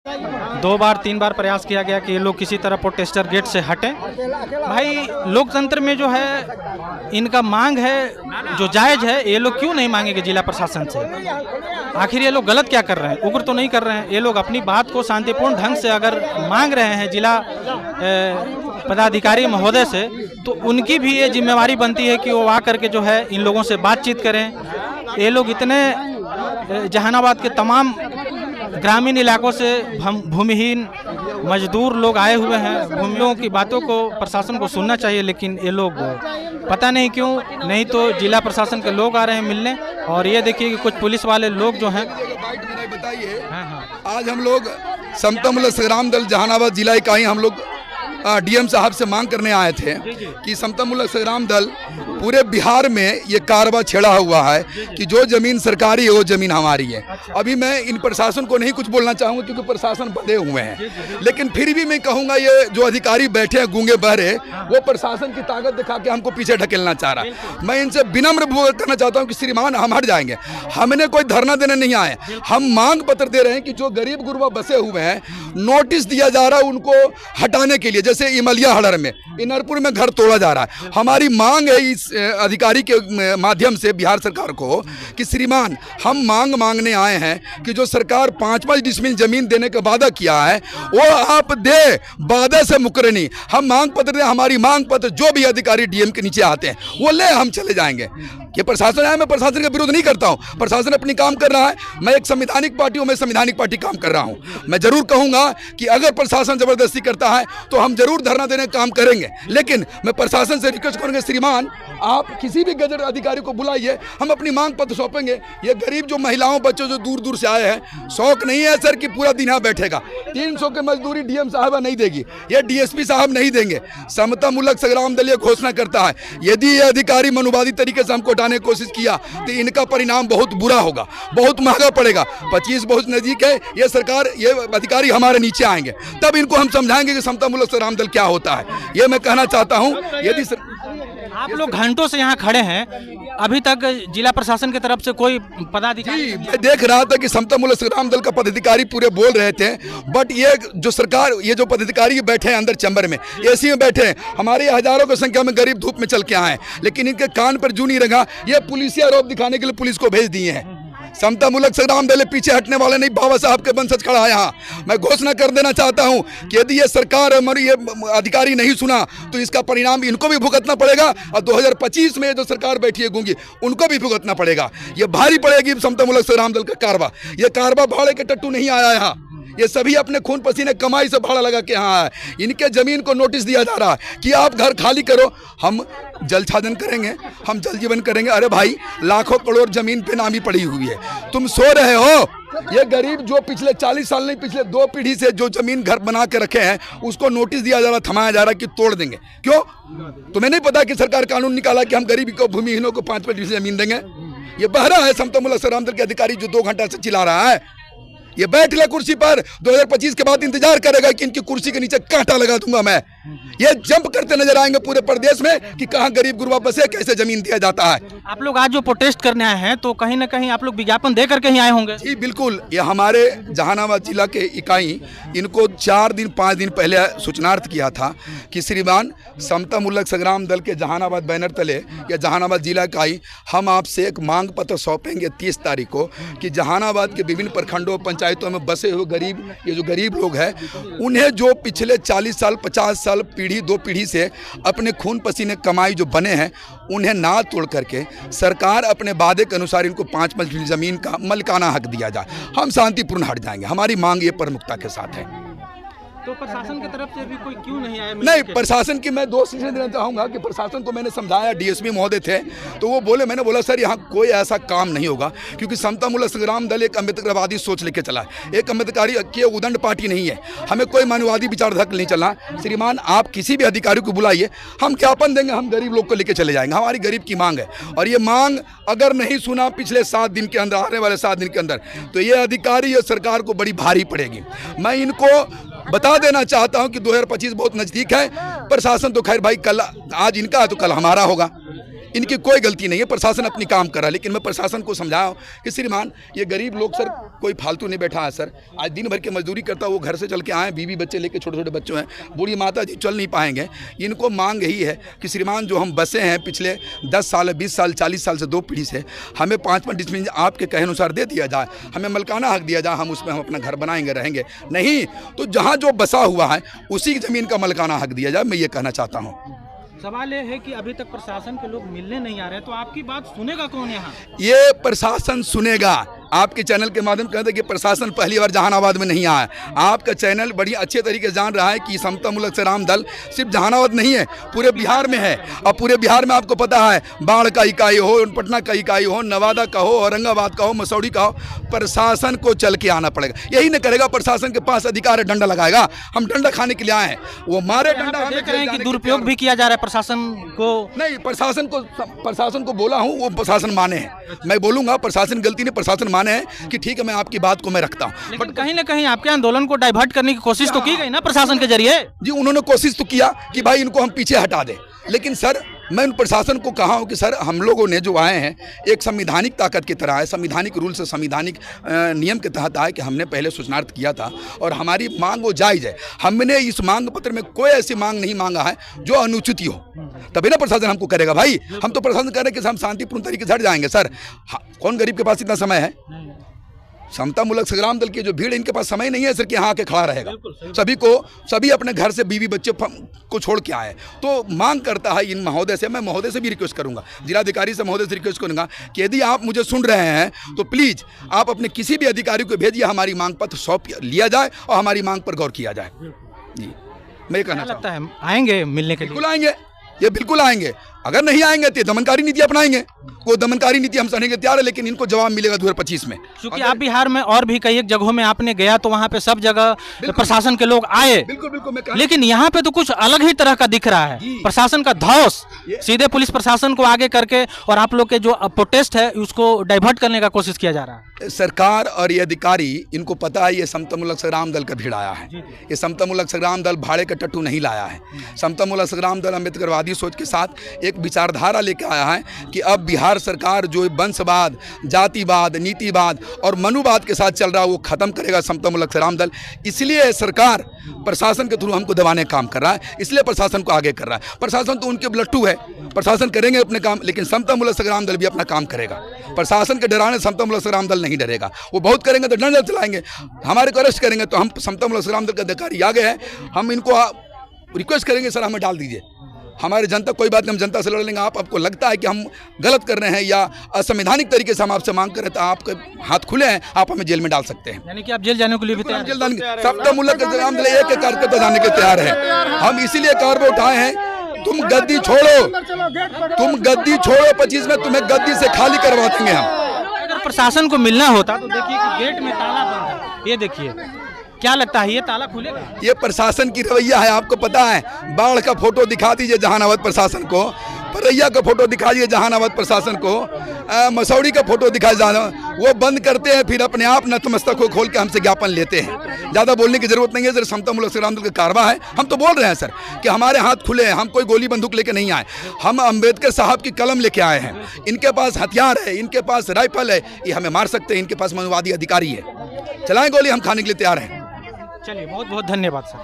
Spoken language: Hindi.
2 बार 3 बार प्रयास किया गया कि ये लोग किसी तरह प्रोटेस्टर गेट से हटें। भाई लोकतंत्र में जो है इनका मांग है जो जायज़ है, ये लोग क्यों नहीं मांगेंगे जिला प्रशासन से? आखिर ये लोग गलत क्या कर रहे हैं? उग्र तो नहीं कर रहे हैं। ये लोग अपनी बात को शांतिपूर्ण ढंग से अगर मांग रहे हैं जिला पदाधिकारी महोदय से, तो उनकी भी ये जिम्मेवारी बनती है कि वो आ करके जो है इन लोगों से बातचीत करें। ये लोग इतने जहानाबाद के तमाम ग्रामीण इलाकों से भूमिहीन मजदूर लोग आए हुए हैं। भूमियों की बातों को प्रशासन को सुनना चाहिए, लेकिन ये लोग पता नहीं क्यों नहीं तो जिला प्रशासन के लोग आ रहे हैं मिलने। और ये देखिए कि कुछ पुलिस वाले लोग जो हैं। बताइए, आज हम लोग समता मूलक संग्राम दल जहानाबाद जिला इकाई हम लोग डीएम साहब से मांग करने आए थे कि समता मूलक संग्राम दल पूरे बिहार में ये कारवा छेड़ा हुआ है कि जो जमीन सरकारी है वो जमीन हमारी है। अभी मैं इन प्रशासन को नहीं कुछ बोलना चाहूँगा क्योंकि प्रशासन बंधे हुए हैं, लेकिन फिर भी मैं कहूँगा ये जो अधिकारी बैठे हैं गूंगे बहरे, वो प्रशासन की ताकत दिखा के हमको पीछे ढकेलना चाह रहा है। मैं इनसे विनम्र करना चाहता हूँ कि श्रीमान हम हट जाएंगे, हमने कोई धरना देने नहीं आए, हम मांग पत्र दे रहे हैं कि जो गरीब गुरबा बसे हुए हैं नोटिस दिया जा रहा है उनको हटाने के लिए। जैसे इमलिया हड़र में, इनरपुर में घर तोड़ा जा रहा है। हमारी मांग है इस अधिकारी के माध्यम से बिहार सरकार को कि श्रीमान हम मांगने आए हैं कि जो सरकार 5-5 डिसमिल जमीन देने का वादा किया है वो आप दे, वादे से मुकर नहीं। हम मांग पत्र दे, हमारी मांग पत्र जो भी अधिकारी डीएम के नीचे आते हैं वो ले, हम चले जाएंगे। ये प्रशासन है, मैं प्रशासन का विरोध नहीं करता हूं, प्रशासन अपनी काम कर रहा है। मैं एक संवैधानिक पार्टी हूं, मैं संवैधानिक पार्टी काम कर रहा हूं। मैं जरूर कहूंगा कि अगर प्रशासन जबरदस्ती करता है तो हम जरूर धरना देने का काम करेंगे, लेकिन मैं प्रशासन से रिक्वेस्ट करूंगा श्रीमान आप किसी भी गजट अधिकारी को बुलाइए, हम अपनी मांग पत्र सौंपेंगे। ये गरीब जो महिलाओं बच्चों जो दूर दूर से आए हैं, शौक नहीं है सर कि पूरा दिन यहाँ बैठेगा। 300 की मजदूरी डीएम साहब नहीं देगी, ये डीएसपी साहब नहीं देंगे। समता मूलक संग्राम दल ये घोषणा करता है यदि ये अधिकारी मनुवादी तरीके से हमको हटाने की कोशिश किया तो इनका परिणाम बहुत बुरा होगा, बहुत महंगा पड़ेगा। 25 बहुत नजदीक है, ये सरकार ये अधिकारी हमारे नीचे आएंगे तब इनको हम समझाएंगे कि समता मूलक संग्राम दल क्या होता है। ये मैं कहना चाहता हूँ। यदि आप लोग घंटों से यहाँ खड़े हैं, अभी तक जिला प्रशासन की तरफ से कोई पदाधिकारी? मैं देख रहा था कि समता मूलक संग्राम दल का पदाधिकारी पूरे बोल रहे थे, बट ये जो सरकार ये जो पदाधिकारी बैठे हैं अंदर चैम्बर में, एसी में बैठे हैं, हमारे हजारों की संख्या में गरीब धूप में चल के आए, लेकिन इनके कान पर जू नहीं रखा। ये पुलिसिया आरोप दिखाने के लिए पुलिस को भेज दिए हैं। समता मूलक संग्राम दल पीछे हटने वाले नहीं, बाबा साहब के वंशज खड़ा है यहाँ। मैं घोषणा कर देना चाहता हूँ कि यदि ये सरकार ये अधिकारी नहीं सुना तो इसका परिणाम इनको भी भुगतना पड़ेगा और 2025 में जो सरकार बैठी है गूंगी उनको भी भुगतना पड़ेगा। ये भारी पड़ेगी समता मूलक संग्राम दल का कारवा। ये कारवा भाड़े के टट्टू नहीं आया यहाँ, ये सभी अपने खून पसीने कमाई से भाड़ा लगा के यहाँ आए। इनके जमीन को नोटिस दिया जा रहा है कि आप घर खाली करो, हम जल छाजन करेंगे, हम जल जीवन करेंगे। अरे भाई लाखों करोड़ जमीन पे नामी पड़ी हुई है, तुम सो रहे हो। ये गरीब जो पिछले 40 साल नहीं पिछले 2 पीढ़ी से जो जमीन घर बना के रखे हैं उसको नोटिस दिया जा रहा, थमाया जा रहा कि तोड़ देंगे। क्यों? तुम्हें नहीं पता कि सरकार कानून निकाला कि हम गरीबी को भूमिहीनों को 5-5 डिसमिल जमीन देंगे? ये बहरा है समता मूलक संग्राम दल के अधिकारी जो 2 घंटा से चिल्ला रहा है। ये बैठ ले कुर्सी पर, 2025 के बाद इंतजार करेगा कि इनकी कुर्सी के नीचे कांटा लगा दूंगा मैं। ये जंप करते नजर आएंगे पूरे प्रदेश में कि कहां गरीब गुरबा बसे, कैसे जमीन दिया जाता है। आप लोग आज जो प्रोटेस्ट करने आए हैं तो कहीं ना कहीं आप लोग विज्ञापन दे करके ही आए होंगे? जी बिल्कुल, ये हमारे जहानाबाद जिला के इकाई इनको 4-5 दिन पहले सूचनार्थ किया था कि श्रीमान समता मूलक संग्राम दल के जहानाबाद बैनर तले या जहानाबाद जिला इकाई हम आपसे एक मांग पत्र सौंपेंगे 30 तारीख को कि जहानाबाद के विभिन्न प्रखंडों पंचायतों में बसे हुए गरीब, ये जो गरीब लोग हैं उन्हें जो पिछले 40 साल 50 साल पीढ़ी 2 पीढ़ी से अपने खून पसीने कमाई जो बने हैं उन्हें ना तोड़ करके सरकार अपने वादे के अनुसार इनको 5 जमीन का मलकाना हक दिया जाए, हम शांतिपूर्ण हट जाएंगे। हमारी मांग ये प्रमुखता के साथ है। तो प्रशासन की तरफ से भी कोई क्यों नहीं आया? नहीं, प्रशासन की मैं 2 चीजें देना चाहूँगा कि प्रशासन को मैंने समझाया, डीएसपी महोदय थे तो वो बोले, मैंने बोला सर यहाँ कोई ऐसा काम नहीं होगा क्योंकि समता मूलक संग्राम दल एक अम्बेडकरवादी सोच लेके चला है, एक अम्बेडकरी की उदंड पार्टी नहीं है, हमें कोई मानववादी विचारधारा नहीं चलना। श्रीमान आप किसी भी अधिकारी को बुलाइए, हम ज्ञापन देंगे, हम गरीब लोग को लेकर चले जाएंगे। हमारी गरीब की मांग है और ये मांग अगर नहीं सुना पिछले 7 दिन के अंदर, आने वाले 7 दिन के अंदर, तो ये अधिकारी ये सरकार को बड़ी भारी पड़ेगी। मैं इनको बता देना चाहता हूं कि 2025 बहुत नजदीक है। प्रशासन तो खैर भाई कल आज इनका है तो कल हमारा होगा। इनकी कोई गलती नहीं है, प्रशासन अपनी काम कर रहा है। लेकिन मैं प्रशासन को समझाऊं कि श्रीमान ये गरीब लोग सर कोई फालतू नहीं बैठा है सर, आज दिन भर की मजदूरी करता वो घर से चल के आए, बीवी बच्चे लेके, छोटे छोटे बच्चों हैं, बूढ़ी माता जी चल नहीं पाएंगे। इनको मांग यही है कि श्रीमान जो हम बसे हैं पिछले 10 साल 20 साल 40 साल से 2 पीढ़ी से, हमें 5 डिसमिल आपके कहे अनुसार दे दिया जाए, हमें मलकाना हक दिया जाए, हम उसमें हम अपना घर बनाएंगे रहेंगे। नहीं तो जहाँ जो बसा हुआ है उसी ज़मीन का मलकाना हक दिया जाए, मैं ये कहना चाहता हूँ। सवाल ये है कि अभी तक प्रशासन के लोग मिलने नहीं आ रहे, तो आपकी बात सुनेगा कौन यहाँ? ये प्रशासन सुनेगा। आपके चैनल के माध्यम से कहते हैं कि प्रशासन पहली बार जहानाबाद में नहीं आया। आपका चैनल बड़ी अच्छे तरीके से जान रहा है कि समता मुल्क संग्राम दल सिर्फ जहानाबाद नहीं है, पूरे बिहार में है। और पूरे बिहार में आपको पता है, बाढ़ का इकाई हो, पटना का इकाई हो, नवादा का हो, औरंगाबाद का हो, मसौड़ी का हो, प्रशासन को चल के आना पड़ेगा। यही नहीं करेगा, प्रशासन के पास अधिकार है, डंडा लगाएगा। हम डंडा खाने के लिए आए हैं, वो मारे डंडा। देख रहे हैं कि दुरुपयोग भी किया जा रहा है प्रशासन को। नहीं, प्रशासन को बोला हूँ, वो प्रशासन माने हैं। मैं बोलूँगा प्रशासन गलती नहीं, प्रशासन माने हैं कि ठीक है मैं आपकी बात को मैं रखता हूँ। लेकिन कहीं ना कहीं आपके आंदोलन को डाइवर्ट करने की कोशिश तो की गई ना प्रशासन के जरिए? जी, उन्होंने कोशिश तो किया कि भाई इनको हम पीछे हटा दें, लेकिन सर मैं उन प्रशासन को कहा हूँ कि सर हम लोगों ने जो आए हैं एक संविधानिक ताकत की तरह है, संविधानिक रूल से, संविधानिक नियम के तहत आए कि हमने पहले सूचनार्थ किया था और हमारी मांग वो जायज़ है। हमने इस मांग पत्र में कोई ऐसी मांग नहीं मांगा है जो अनुचित हो, तभी ना प्रशासन हमको करेगा। भाई हम तो प्रशासन कह रहे हैं कि हम शांतिपूर्ण तरीके से हट जाएंगे। सर कौन गरीब के पास इतना समय है? समता मुल्क संग्राम दल की जो भीड़, इनके पास समय नहीं है सर कि यहाँ आके खड़ा रहेगा। सभी अपने घर से बीवी बच्चे को छोड़ के आए, तो मांग करता है इन महोदय से, मैं महोदय से भी रिक्वेस्ट करूंगा, जिलाधिकारी से महोदय से रिक्वेस्ट करूंगा कि यदि आप मुझे सुन रहे हैं तो प्लीज़ आप अपने किसी भी अधिकारी को भेजिए, हमारी मांग पत्र सौंप लिया जाए और हमारी मांग पर गौर किया जाए। जी, मैं ये कहना लगता है आएंगे मिलने के लिए? बिल्कुल आएंगे, ये बिल्कुल आएंगे। अगर नहीं आएंगे तो दमनकारी नीति अपनाएंगे। वो दमनकारी नीति हम सहने के तैयार है, लेकिन इनको जवाब मिलेगा 2025 में। क्योंकि आप बिहार में और भी कई एक जगहों में आपने गया तो वहाँ पे सब जगह प्रशासन के लोग आए, बिल्कुल, लेकिन यहाँ पे तो कुछ अलग ही तरह का दिख रहा है। प्रशासन का धौस सीधे पुलिस प्रशासन को आगे करके और आप लोग के जो प्रोटेस्ट है उसको डाइवर्ट करने का कोशिश किया जा रहा है। सरकार और ये अधिकारी, इनको पता है ये समता मुल्क संग्राम दल का भीड़ आया है। ये समता मुल्क संग्राम दल भाड़े का टट्टू नहीं लाया है। समता मुल्क संग्राम दल अम्बेडकरवादी सोच के साथ एक विचारधारा लेके आया है कि अब बिहार सरकार जो वंशवाद, जातिवाद, नीतिवाद और मनुवाद के साथ चल रहा है वो खत्म करेगा समता मुल्क संग्राम दल। इसलिए सरकार प्रशासन के थ्रू हमको दबाने का काम कर रहा है, इसलिए प्रशासन को आगे कर रहा है। प्रशासन तो उनके लट्टू है, प्रशासन करेंगे अपने काम, लेकिन समता मुल्क संग्राम दल भी अपना काम करेगा। प्रशासन के डराने समता मुल्क संग्राम दल नहीं डरेगा। वो बहुत करेंगे तो डंडा चलाएंगे, हमारे को अरेस्ट करेंगे तो हम समता मुल्क संग्राम दल के अधिकारी आगे हैं, हम इनको रिक्वेस्ट करेंगे सर हमें डाल दीजिए। हमारे जनता, कोई बात नहीं, हम जनता से लड़ लेंगे। आपको लगता है कि हम गलत कर रहे हैं या असंवैधानिक तरीके से हम आपसे मांग कर रहे हैं तो आपके हाथ खुले हैं, आप हमें जेल में डाल सकते हैं। यानी कि आप जेल जाने के लिए भी तैयार हैं? समता मुल्क संग्राम दल एक कार्यकर्ता जाने के तैयार है। हम इसीलिए कार्य उठाए हैं, तुम गद्दी छोड़ो, तुम गद्दी छोड़ो, 25 में तुम्हें गद्दी से खाली करवा देंगे हम। अगर प्रशासन को मिलना होता तो देखिए कि गेट में ताला बंद है, ये देखिए, क्या लगता है ये ताला खुलेगा? ये प्रशासन की रवैया है, आपको पता है। बाढ़ का फोटो दिखा दीजिए जहानाबाद प्रशासन को, परैया का फोटो दिखा दीजिए जहानाबाद प्रशासन को, मसौड़ी का फोटो दिखा जहानाबाद, वो बंद करते हैं, फिर अपने आप नतमस्तक को खोल के हमसे ज्ञापन लेते हैं। ज़्यादा बोलने की जरूरत नहीं है सर, समता मुल्क संग्राम दल का कारवा है। हम तो बोल रहे हैं सर कि हमारे हाथ खुले हैं, हम कोई गोली बंदूक लेके नहीं आए, हम अंबेडकर साहब की कलम लेके आए हैं। इनके पास हथियार है, इनके पास राइफल है, ये हमें मार सकते हैं, इनके पास मनुवादी अधिकारी है, चलाएं गोली, हम खाने के लिए तैयार हैं। चलिए, बहुत बहुत धन्यवाद सर।